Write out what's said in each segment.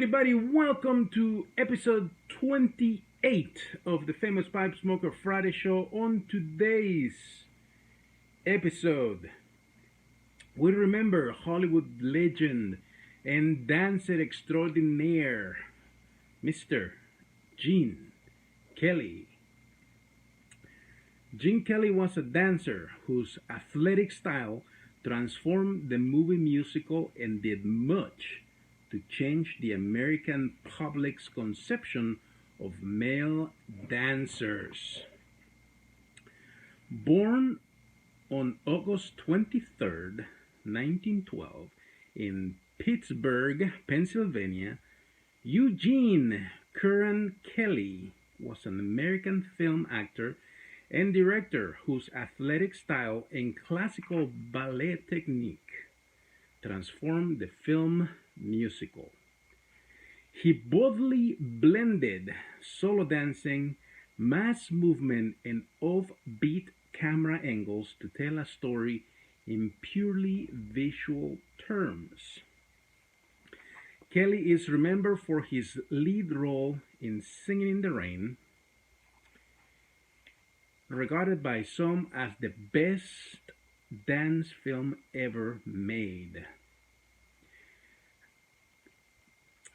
anybody? Welcome to episode 28 of the Famous Pipe Smoker Friday Show. On today's episode, we remember Hollywood legend and dancer extraordinaire, Mr. Gene Kelly. Gene Kelly was a dancer whose athletic style transformed the movie musical and did much to change the American public's conception of male dancers. Born on August 23rd, 1912, in Pittsburgh, Pennsylvania, Eugene Curran Kelly was an American film actor and director whose athletic style and classical ballet technique transformed the film musical. He boldly blended solo dancing, mass movement, and offbeat camera angles to tell a story in purely visual terms. Kelly is remembered for his lead role in Singing in the Rain, regarded by some as the best dance film ever made.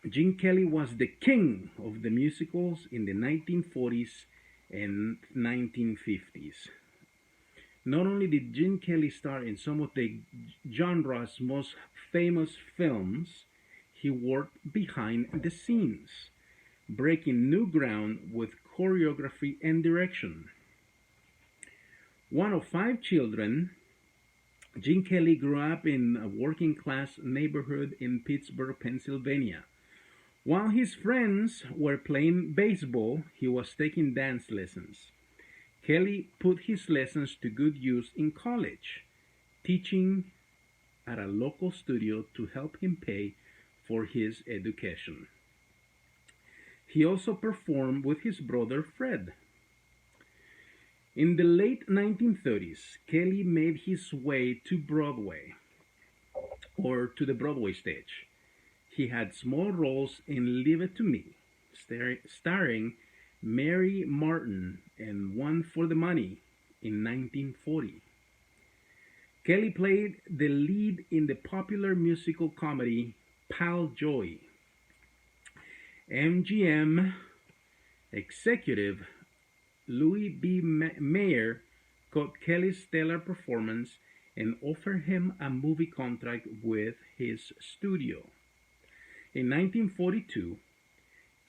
Gene Kelly was the king of the musicals in the 1940s and 1950s. Not only did Gene Kelly star in some of the genre's most famous films, he worked behind the scenes, breaking new ground with choreography and direction. One of five children, Gene Kelly grew up in a working class neighborhood in Pittsburgh, Pennsylvania. While his friends were playing baseball, he was taking dance lessons. Kelly put his lessons to good use in college, teaching at a local studio to help him pay for his education. He also performed with his brother Fred. In the late 1930s, Kelly made his way to Broadway, or to the Broadway stage. He had small roles in Leave It to Me, starring Mary Martin, and One for the Money in 1940. Kelly played the lead in the popular musical comedy Pal Joy. MGM executive Louis B. Mayer caught Kelly's stellar performance and offered him a movie contract with his studio. In 1942,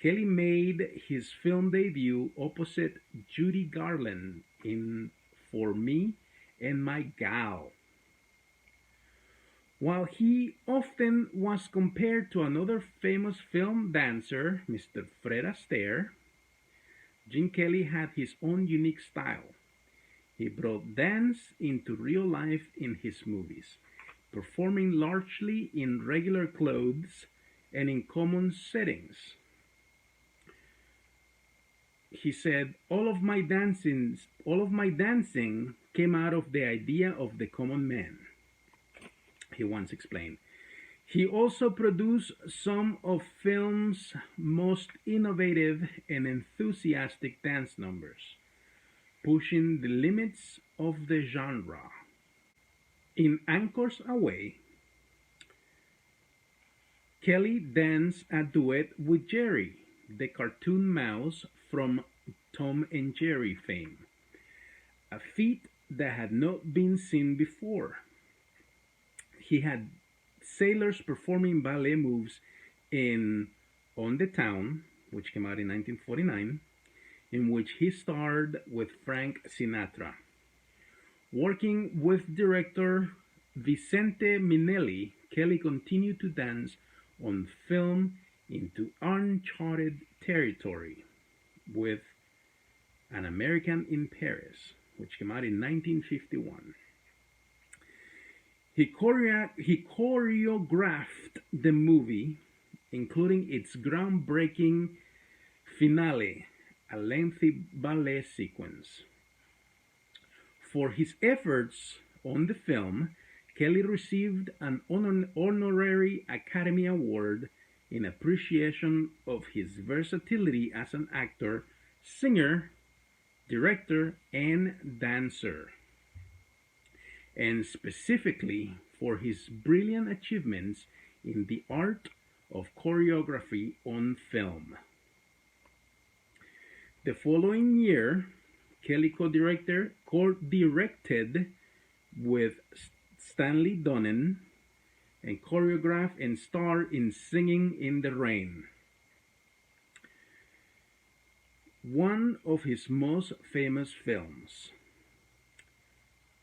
Kelly made his film debut opposite Judy Garland in For Me and My Gal. While he often was compared to another famous film dancer, Mr. Fred Astaire, Gene Kelly had his own unique style. He brought dance into real life in his movies, performing largely in regular clothes and in common settings. He said, all of my dancing came out of the idea of the common man," he once explained. He also produced some of film's most innovative and enthusiastic dance numbers, pushing the limits of the genre. In Anchors Away, Kelly danced a duet with Jerry, the cartoon mouse from Tom and Jerry fame, a feat that had not been seen before. He had sailors performing ballet moves in On the Town, which came out in 1949, in which he starred with Frank Sinatra. Working with director Vicente Minnelli, Kelly continued to dance on film into uncharted territory with An American in Paris, which came out in 1951. He choreographed the movie, including its groundbreaking finale, a lengthy ballet sequence. For his efforts on the film, Kelly received an honorary Academy Award in appreciation of his versatility as an actor, singer, director, and dancer, and specifically for his brilliant achievements in the art of choreography on film. The following year, Kelly co-directed with Stanley Donen and choreographed and starred in Singing in the Rain. One of his most famous films.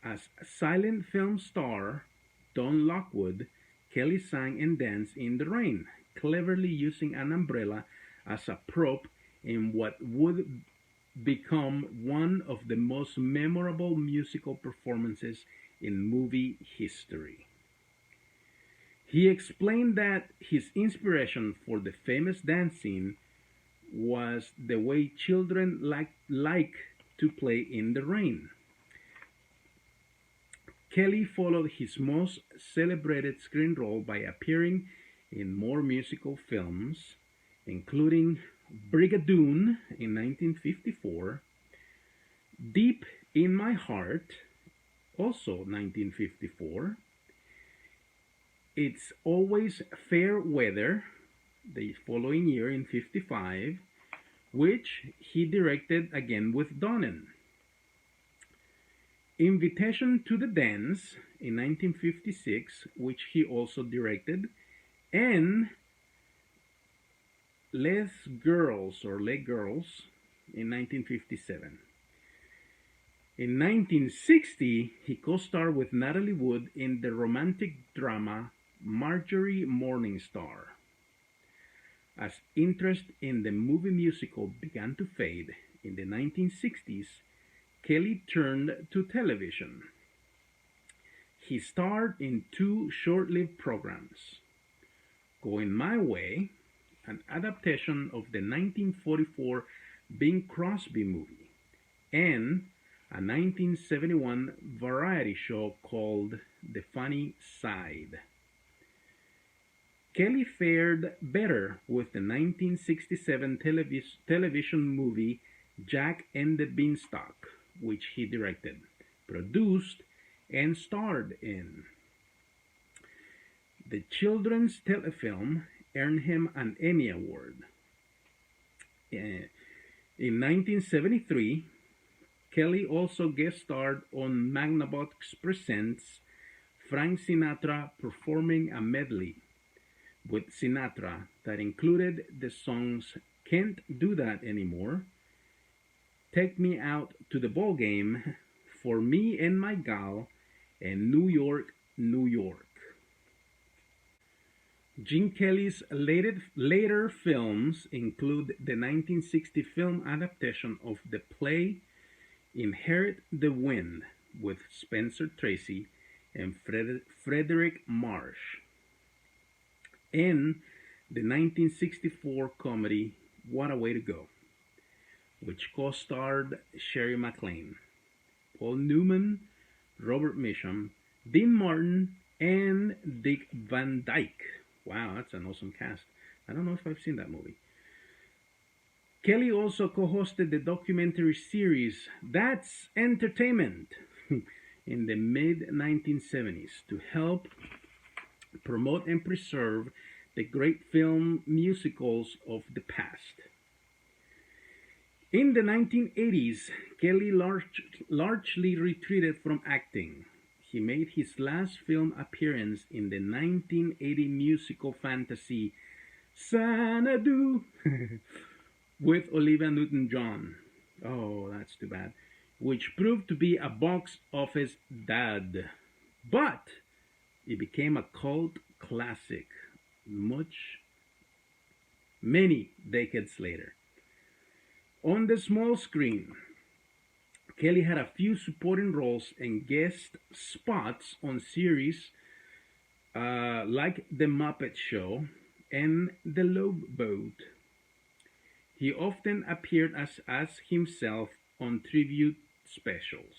As a silent film star, Don Lockwood, Kelly sang and danced in the rain, cleverly using an umbrella as a prop in what would become one of the most memorable musical performances in movie history. He explained that his inspiration for the famous dance scene was the way children like to play in the rain. Kelly followed his most celebrated screen role by appearing in more musical films, including Brigadoon in 1954, Deep in My Heart, also 1954, It's Always Fair Weather, the following year in 55, which he directed again with Donen. Invitation to the Dance in 1956, which he also directed, and Les Girls or Les Girls in 1957. In 1960, he co-starred with Natalie Wood in the romantic drama Marjorie Morningstar. As interest in the movie musical began to fade in the 1960s, Kelly turned to television. He starred in two short-lived programs, Going My Way, an adaptation of the 1944 Bing Crosby movie, and a 1971 variety show called The Funny Side. Kelly fared better with the 1967 television movie Jack and the Beanstalk, which he directed, produced, and starred in. The children's telefilm earned him an Emmy Award. In 1973, Kelly also guest starred on Magnavox Presents Frank Sinatra performing a medley with Sinatra that included the songs Can't Do That Anymore, Take Me Out to the Ball Game, For Me and My Gal, and New York, New York. Gene Kelly's later films include the 1960 film adaptation of the play Inherit the Wind with Spencer Tracy and Frederick Marsh, and the 1964 comedy What a Way to Go, which co-starred Sherry MacLaine, Paul Newman, Robert Mitchum, Dean Martin, and Dick Van Dyke. Wow, that's an awesome cast. I don't know if I've seen that movie. Kelly also co-hosted the documentary series That's Entertainment in the mid-1970s to help promote and preserve the great film musicals of the past. In the 1980s, Kelly largely retreated from acting. He made his last film appearance in the 1980 musical fantasy Xanadu with Olivia Newton-John. Oh, that's too bad. Which proved to be a box office dud. But it became a cult classic many decades later. On the small screen, Kelly had a few supporting roles and guest spots on series like The Muppet Show and The Love Boat. He often appeared as himself on tribute specials.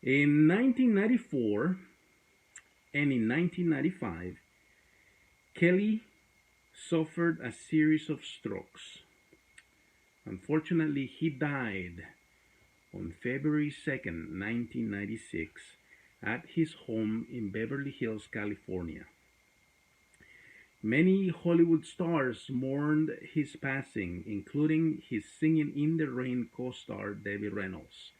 In 1994 and in 1995, Kelly suffered a series of strokes. Unfortunately, he died on February 2nd, 1996, at his home in Beverly Hills, California. Many Hollywood stars mourned his passing, including his Singing in the Rain co-star Debbie Reynolds.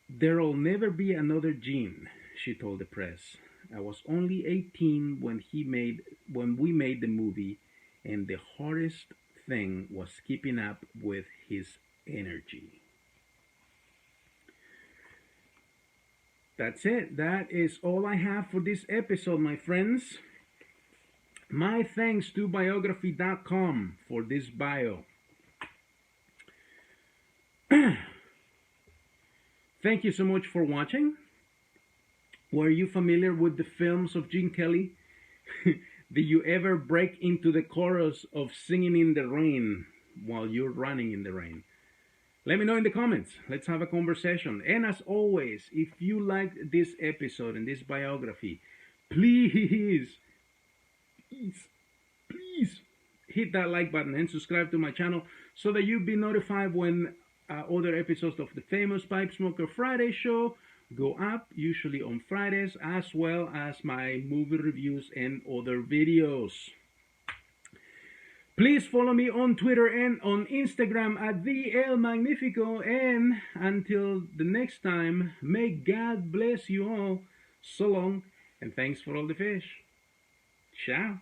"There'll never be another Gene," she told the press. "I was only 18 when we made the movie, and the hardest thing was keeping up with his energy." That's it. That is all I have for this episode, my friends. My thanks to biography.com for this bio. Thank you so much for watching. Were you familiar with the films of Gene Kelly? Did you ever break into the chorus of Singing in the Rain while you're running in the rain? Let me know in the comments. Let's have a conversation. And as always, if you liked this episode and this biography, please hit that like button and subscribe to my channel so that you'll be notified when other episodes of the famous Pipe Smoker Friday show go up, usually on Fridays, as well as my movie reviews and other videos. Please follow me on Twitter and on Instagram at the El Magnifico. And until the next time, may God bless you all. So long, and thanks for all the fish. Ciao.